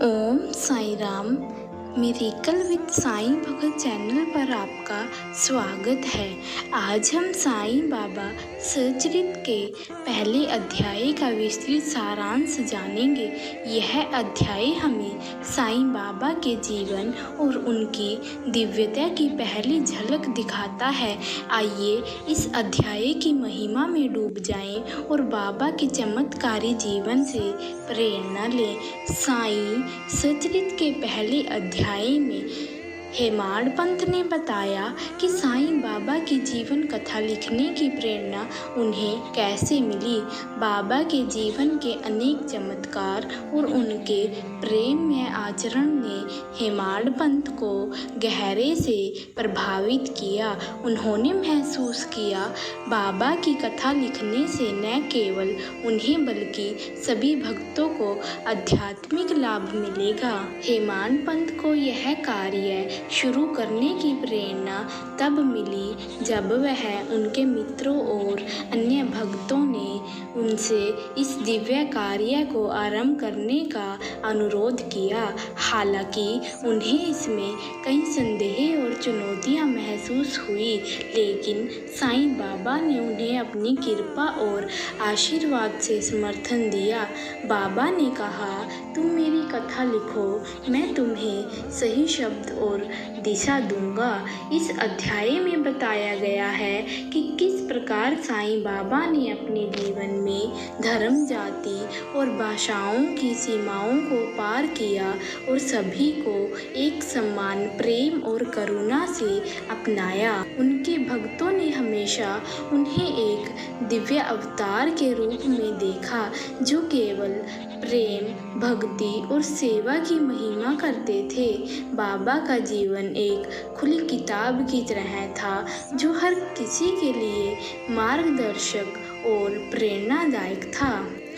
Om Sai Ram. Miracle with Sai Bhagat channel पर आपका स्वागत है। आज हम साईं बाबा सचरित के पहले अध्याय का विस्तृत सारांश जानेंगे। यह अध्याय हमें साईं बाबा के जीवन और उनकी दिव्यता की पहली झलक दिखाता है। आइए इस अध्याय की महिमा में डूब जाएं और बाबा के चमत्कारी जीवन से प्रेरणा लें। साईं सचरित के पहले अध्याय में हेमाड पंत ने बताया कि साईं बाबा की जीवन कथा लिखने की प्रेरणा उन्हें कैसे मिली। बाबा के जीवन के अनेक चमत्कार और उनके प्रेममय आचरण ने हेमाड पंत को गहरे से प्रभावित किया। उन्होंने महसूस किया बाबा की कथा लिखने से न केवल उन्हें बल्कि सभी भक्तों को आध्यात्मिक लाभ मिलेगा। हेमाड पंत को यह कार्य शुरू करने की प्रेरणा तब मिली जब वह उनके मित्रों और अन्य भक्तों ने उनसे इस दिव्य कार्य को आरंभ करने का अनुरोध किया। हालांकि उन्हें इसमें कई संदेह और चुनौतियां महसूस हुई, लेकिन साईं बाबा ने उन्हें अपनी कृपा और आशीर्वाद से समर्थन दिया। बाबा ने कहा, तुम मेरी कथा लिखो, मैं तुम्हें सही शब्द और दिशा दूंगा। इस अध्याय में बताया गया है कि किस प्रकार साईं बाबा ने अपने जीवन में धर्म, जाति और भाषाओं की सीमाओं को पार किया और सभी को एक समान प्रेम और करुणा से अपनाया। उनके भक्तों ने हमेशा उन्हें एक दिव्य अवतार के रूप में देखा जो केवल प्रेम, भक्ति और सेवा की महिमा करते थे। बाबा का जीवन एक खुली किताब की तरह था जो हर किसी के लिए मार्गदर्शक और प्रेरणादायक था।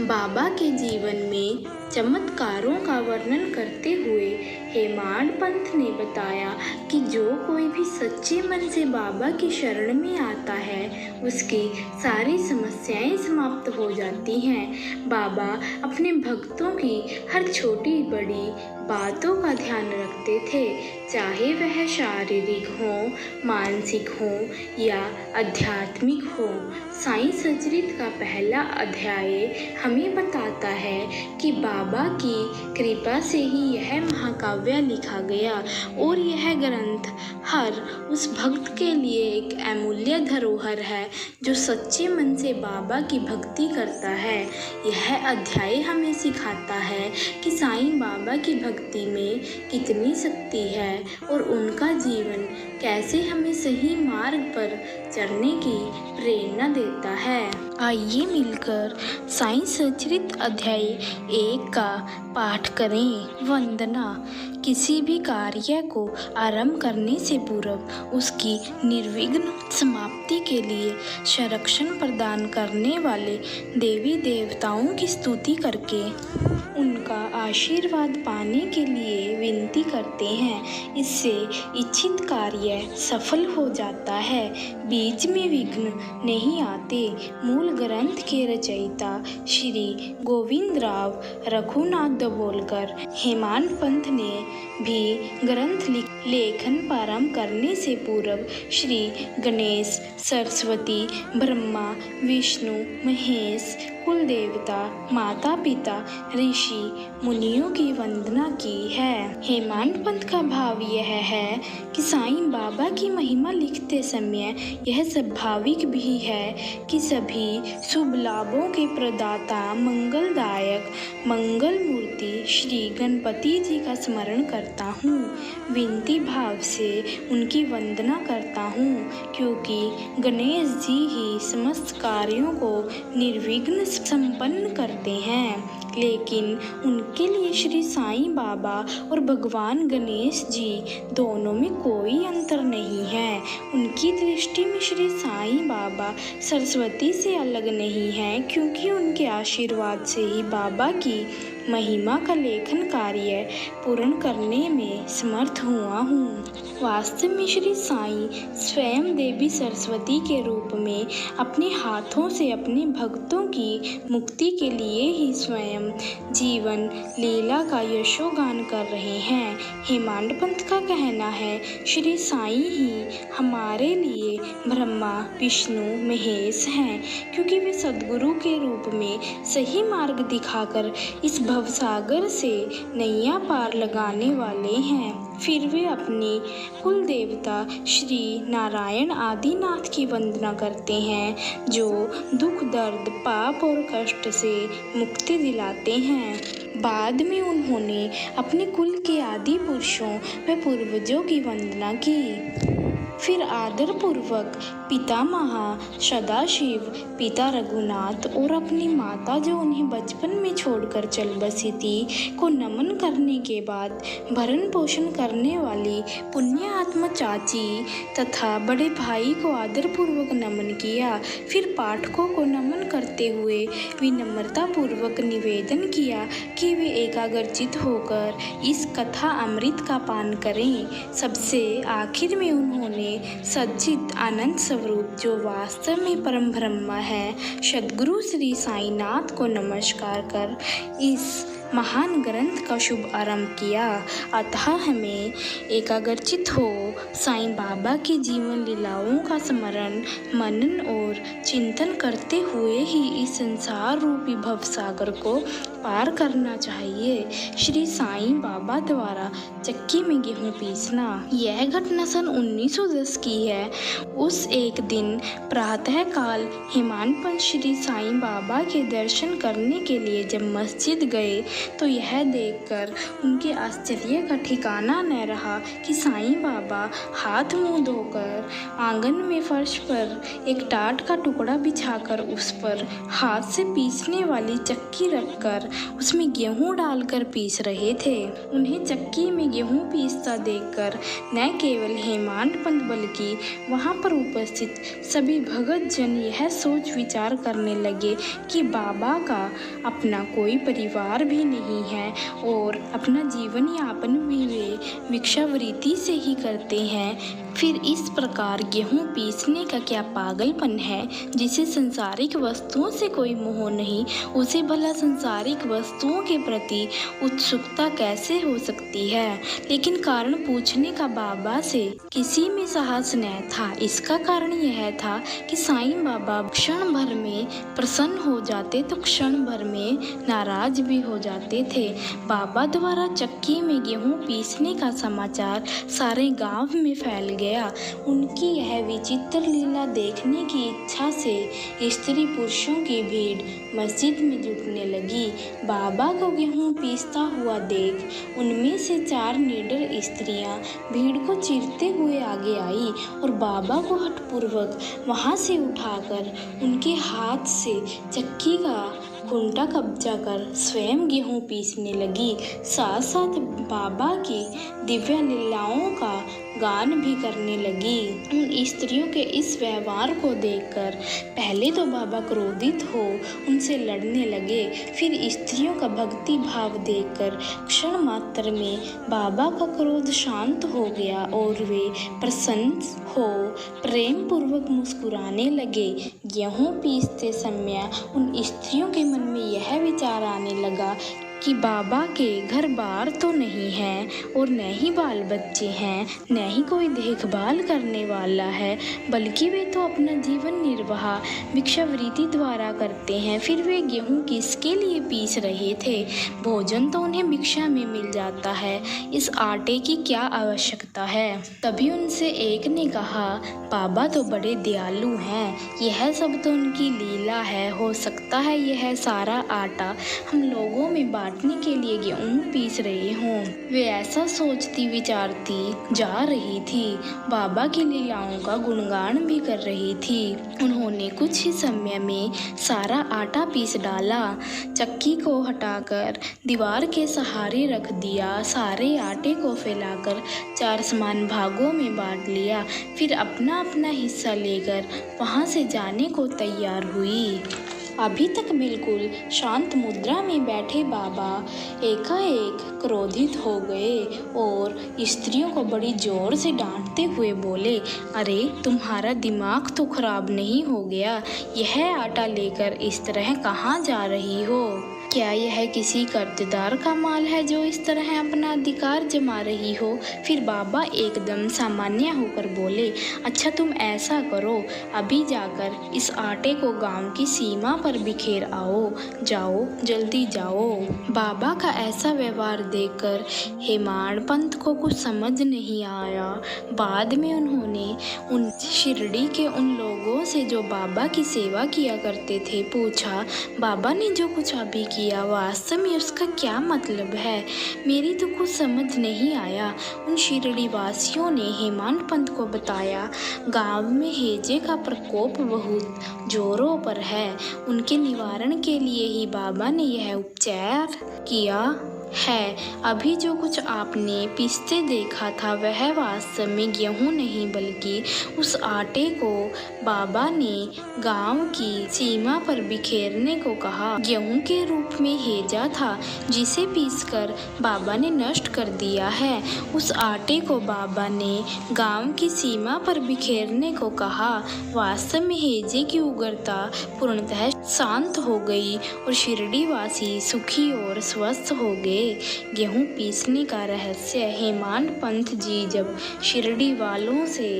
बाबा के जीवन में चमत्कारों का वर्णन करते हुए हेमाड पंत ने बताया कि जो कोई भी सच्चे मन से बाबा की शरण में आता है उसकी सारी समस्याएं समाप्त हो जाती हैं। बाबा अपने भक्तों की हर छोटी बड़ी बातों का ध्यान रखते थे, चाहे वह शारीरिक हो, मानसिक हो या आध्यात्मिक हो। साईं सचरित का पहला अध्याय हमें बताता है कि बाबा की कृपा से ही यह महाकाव्य लिखा गया और यह ग्रंथ हर उस भक्त के लिए एक अमूल्य धरोहर है जो सच्चे मन से बाबा की भक्ति करता है। यह अध्याय हमें सिखाता है कि साईं बाबा की भक्ति में कितनी शक्ति है और उनका जीवन कैसे हमें सही मार्ग पर चलने की प्रेरणा देता है। आइए मिलकर साईं सचरित अध्याय 1 का पाठ करें। वंदना। किसी भी कार्य को आरंभ करने से पूर्व उसकी निर्विघ्न समाप्ति के लिए संरक्षण प्रदान करने वाले देवी देवताओं की स्तुति करके उनका आशीर्वाद पाने के लिए विनती करते हैं। इससे इच्छित कार्य सफल हो जाता है, बीच में विघ्न नहीं आते। मूल ग्रंथ के रचयिता श्री गोविंदराव रघुनाथ दाभोलकर हेमाड पंत ने भी ग्रंथ लेखन प्रारंभ करने से पूर्व श्री गणेश, सरस्वती, ब्रह्मा, विष्णु, महेश, कुल देवता, माता पिता, ऋषि मुनियों की वंदना की है। हेमाड पंत का भाव यह है कि साईं बाबा की महिमा लिखते समय यह स्वाभाविक भी है कि सभी शुभ लाभों के प्रदाता मंगलदायक मंगल मूर्ति श्री गणपति जी का स्मरण करता हूँ। विनती भाव से उनकी वंदना करता हूँ क्योंकि गणेश जी ही समस्त कार्यों को निर्विघ्न संपन्न करते हैं। लेकिन उनके लिए श्री साईं बाबा और भगवान गणेश जी दोनों में कोई अंतर नहीं है। उनकी दृष्टि में श्री साईं बाबा सरस्वती से अलग नहीं है क्योंकि उनके आशीर्वाद से ही बाबा की महिमा का लेखन कार्य पूर्ण करने में समर्थ हुआ हूँ। वास्तव में श्री साईं स्वयं देवी सरस्वती के रूप में अपने हाथों से अपने भक्तों की मुक्ति के लिए ही स्वयं जीवन लीला का यशोगान कर रहे हैं। हेमांड पंथ का कहना है, श्री साईं ही हमारे लिए ब्रह्मा विष्णु महेश हैं, क्योंकि वे सद्गुरु के रूप में सही मार्ग दिखाकर इस भवसागर से नैया पार लगाने वाले हैं। फिर वे अपने कुल देवता श्री नारायण आदिनाथ की वंदना करते हैं, जो दुख दर्द पाप और कष्ट से मुक्ति दिलाते हैं। बाद में उन्होंने अपने कुल के आदि पुरुषों व पूर्वजों की वंदना की। फिर आदर पूर्वक पितामह सदाशिव, पिता रघुनाथ और अपनी माता जो उन्हें बचपन में छोड़कर चल बसी थी को नमन करने के बाद भरण पोषण करने वाली पुण्य आत्मा चाची तथा बड़े भाई को आदर पूर्वक नमन किया। फिर पाठकों को नमन करते हुए विनम्रता पूर्वक निवेदन किया कि वे एकाग्रचित होकर इस कथा अमृत का पान करें। सबसे आखिर में उन्होंने सच्चित आनंद स्वरूप, जो वास्तव में परम ब्रह्म है, सद्गुरु श्री साईनाथ को नमस्कार कर इस महान ग्रंथ का शुभ आरंभ किया। अतः हमें एकाग्रचित हो साईं बाबा की जीवन लीलाओं का स्मरण मनन और चिंतन करते हुए ही इस संसार रूपी भवसागर को पार करना चाहिए। श्री साईं बाबा द्वारा चक्की में गेहूं पीसना। यह घटना सन 1910 की है। उस एक दिन प्रातः काल हेमांड पंथ श्री साईं बाबा के दर्शन करने के लिए जब मस्जिद गए तो यह देखकर उनके आश्चर्य का ठिकाना न रहा कि साईं बाबा हाथ मुंह धोकर आंगन में फर्श पर एक टाट का टुकड़ा बिछाकर उस पर हाथ से पीसने वाली चक्की रखकर उसमें गेहूं डालकर पीस रहे थे। उन्हें चक्की में गेहूं पीसता देखकर न केवल हेमांड पंथ बल्कि वहां पर उपस्थित सभी भगत जन यह सोच विचार करने लगे कि बाबा का अपना कोई परिवार भी नहीं है और अपना जीवन यापन भी वे भिक्षावृत्ति से ही करते हैं। फिर इस प्रकार गेहूं पीसने का क्या पागलपन है। जिसे संसारिक वस्तुओं से कोई मोह नहीं, उसे भला संसारिक वस्तुओं के प्रति उत्सुकता कैसे हो सकती है। लेकिन कारण पूछने का बाबा से किसी में साहस न था। इसका कारण यह था कि साईं बाबा क्षण भर में प्रसन्न हो जाते तो क्षण भर में नाराज भी हो जाते थे। बाबा द्वारा चक्की में गेहूं पीसने का समाचार सारे गांव में फैल गया। उनकी यह विचित्र लीला देखने की इच्छा से स्त्री पुरुषों की भीड़ मस्जिद में जुटने लगी। बाबा को गेहूं पीसता हुआ देख उनमें से 4 निडर स्त्रियां भीड़ को चीरते हुए आगे आई और बाबा को हठपूर्वक वहां से उठाकर उनके हाथ से चक्की का खूंटा कब्जा कर स्वयं गेहूं पीसने लगी। साथ साथ बाबा की दिव्य लीलाओं का गान भी करने लगी। उन स्त्रियों के इस व्यवहार को देखकर पहले तो बाबा क्रोधित हो उनसे लड़ने लगे। फिर स्त्रियों का भक्ति भाव देखकर क्षण मात्र में बाबा का क्रोध शांत हो गया और वे प्रसन्न हो प्रेम पूर्वक मुस्कुराने लगे। गेहूं पीसते समय उन स्त्रियों के मन में यह विचार आने लगा कि बाबा के घर बार तो नहीं है और न ही बाल बच्चे हैं, न ही कोई देखभाल करने वाला है, बल्कि वे तो अपना जीवन निर्वाह भिक्षावृत्ति द्वारा करते हैं। फिर वे गेहूं किसके लिए पीस रहे थे? भोजन तो उन्हें भिक्षा में मिल जाता है, इस आटे की क्या आवश्यकता है? तभी उनसे एक ने कहा, बाबा तो बड़े दयालु हैं, यह सब तो उनकी लीला है। हो सकता है यह सारा आटा हम लोगों में बांटने के लिए गेहूं पीस रहे हों। वे ऐसा सोचती विचारती जा रही थी, बाबा की लीलाओं का गुणगान भी कर रही थी। उन्होंने कुछ ही समय में सारा आटा पीस डाला, चक्की को हटाकर दीवार के सहारे रख दिया, सारे आटे को फैलाकर 4 समान भागों में बांट लिया। फिर अपना अपना हिस्सा लेकर वहां से जाने को तैयार हुई। अभी तक बिल्कुल शांत मुद्रा में बैठे बाबा एकाएक क्रोधित हो गए और स्त्रियों को बड़ी जोर से डांटते हुए बोले, अरे तुम्हारा दिमाग तो खराब नहीं हो गया? यह आटा लेकर इस तरह कहाँ जा रही हो? क्या यह किसी कर्जदार का माल है जो इस तरह अपना अधिकार जमा रही हो? फिर बाबा एकदम सामान्य होकर बोले, अच्छा तुम ऐसा करो, अभी जाकर इस आटे को गांव की सीमा पर बिखेर आओ, जाओ जल्दी जाओ। बाबा का ऐसा व्यवहार देखकर हेमाड पंत को कुछ समझ नहीं आया। बाद में उन्होंने उन शिरडी के उन लोगों से जो बाबा की सेवा किया करते थे पूछा, बाबा ने जो कुछ अभी किया वास्तव में उसका क्या मतलब है? मेरी तो कुछ समझ नहीं आया। उन शिरडी वासियों ने हेमाड पंत को बताया, गांव में हैजे का प्रकोप बहुत जोरों पर है। उनके निवारण के लिए ही बाबा ने यह उपचार किया है। अभी जो कुछ आपने पीसते देखा था वह वास्तव में गेहूं नहीं बल्कि उस आटे को बाबा ने गांव की सीमा पर बिखेरने को कहा। गेहूं के रूप में हैजा था जिसे पीसकर बाबा ने नष्ट कर दिया है। उस आटे को बाबा ने गांव की सीमा पर बिखेरने को कहा। वास्तव में हैजे की उग्रता पूर्णतः शांत हो गई और शिरडी वासी सुखी और स्वस्थ हो गए। गेहूं पीसने का रहस्य। हेमाड पंत जी जब शिरडी वालों से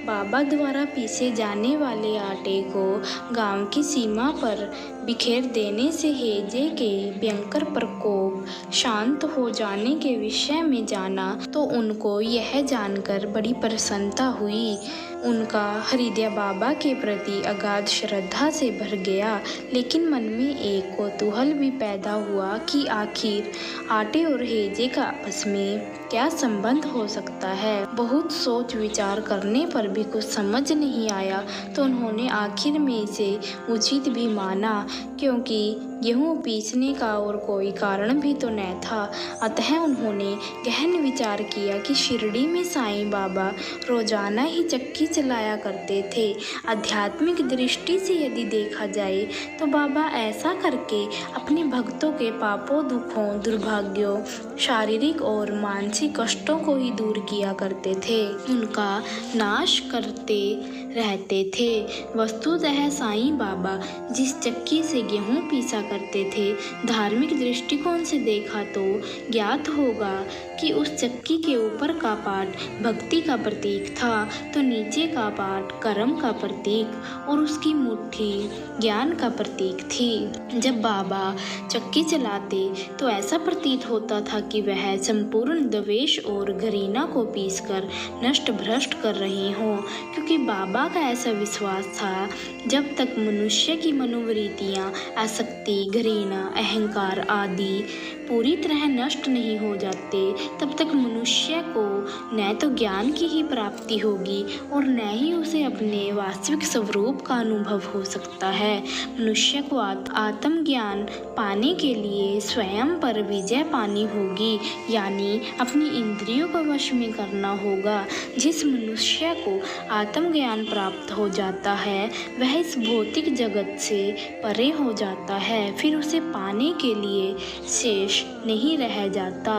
बाबा द्वारा पीसे जाने वाले आटे को गांव की सीमा पर बिखेर देने से हैजे के भयंकर प्रकोप शांत हो जाने के विषय में जाना तो उनको यह जानकर बड़ी प्रसन्नता हुई। उनका हृदय बाबा के प्रति अगाध श्रद्धा से भर गया, लेकिन मन में एक कौतूहल भी पैदा हुआ कि आखिर आटे और हैजे का आपस में क्या संबंध हो सकता है। बहुत सोच विचार करने पर भी कुछ समझ नहीं आया तो उन्होंने आखिर में इसे उचित भी माना, क्योंकि गेहूं पीसने का और कोई कारण भी तो न था। अतः उन्होंने गहन विचार किया कि शिरडी में साईं बाबा रोजाना ही चक्की चलाया करते थे। आध्यात्मिक दृष्टि से यदि देखा जाए तो बाबा ऐसा करके अपने भक्तों के पापों, दुखों, दुर्भाग्यों, शारीरिक और मानसिक कष्टों को ही दूर किया करते थे, उनका नाश करते रहते थे। वस्तुतः साईं बाबा जिस चक्की से गेहूं पीसा करते थे, धार्मिक दृष्टिकोण से देखा तो ज्ञात होगा कि उस चक्की के ऊपर का पार्ट भक्ति का प्रतीक था तो नीचे का पार्ट कर्म का प्रतीक और उसकी मुट्ठी ज्ञान का प्रतीक थी। जब बाबा चक्की चलाते तो ऐसा प्रतीत होता था कि वह संपूर्ण द्वेष और घृणा को पीसकर नष्ट भ्रष्ट कर रहे हों, क्योंकि बाबा का ऐसा विश्वास था जब तक मनुष्य की मनोवृत्तियाँ, आसक्ति, घृणा, अहंकार आदि पूरी तरह नष्ट नहीं हो जाते तब तक मनुष्य को न तो ज्ञान की ही प्राप्ति होगी और न ही उसे अपने वास्तविक स्वरूप का अनुभव हो सकता है। मनुष्य को आत्मज्ञान पाने के लिए स्वयं पर विजय पानी होगी, यानी अपनी इंद्रियों को वश में करना होगा। जिस मनुष्य को आत्मज्ञान प्राप्त हो जाता है वह इस भौतिक जगत से परे हो जाता है, फिर उसे पाने के लिए शेष नहीं रह जाता।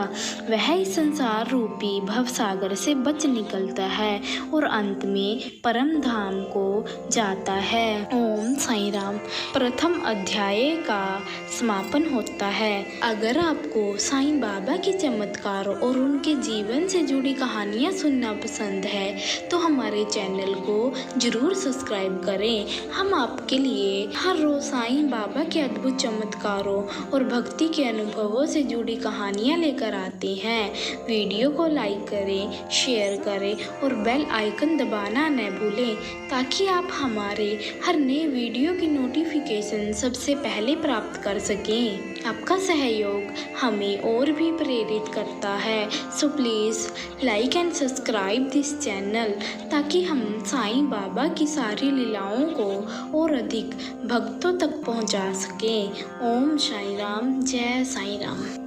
वह इस संसार रूपी भवसागर से बच निकलता है और अंत में परम धाम को जाता है। ओम साईं राम। प्रथम अध्याय का समापन होता है। अगर आपको साईं बाबा के चमत्कारों और उनके जीवन से जुड़ी कहानियाँ सुनना पसंद है तो हमारे चैनल को जरूर सब्सक्राइब करें। हम आपके लिए हर रोज साईं बाबा के अद्भुत चमत्कारों और भक्ति के अनुभवों से जुड़ी कहानियाँ लेकर आते हैं। वीडियो को लाइक करें, शेयर करें और बेल आइकन दबाना न भूलें ताकि आप हमारे हर नए वीडियो की नोटिफिकेशन सबसे पहले प्राप्त कर सकें। आपका सहयोग हमें और भी प्रेरित करता है, so please like and subscribe this channel ताकि हम साईं बाबा की सारी लीलाओं को और अधिक भक्तों तक पहुंचा सकें। ओम साईं राम। जय साईं राम।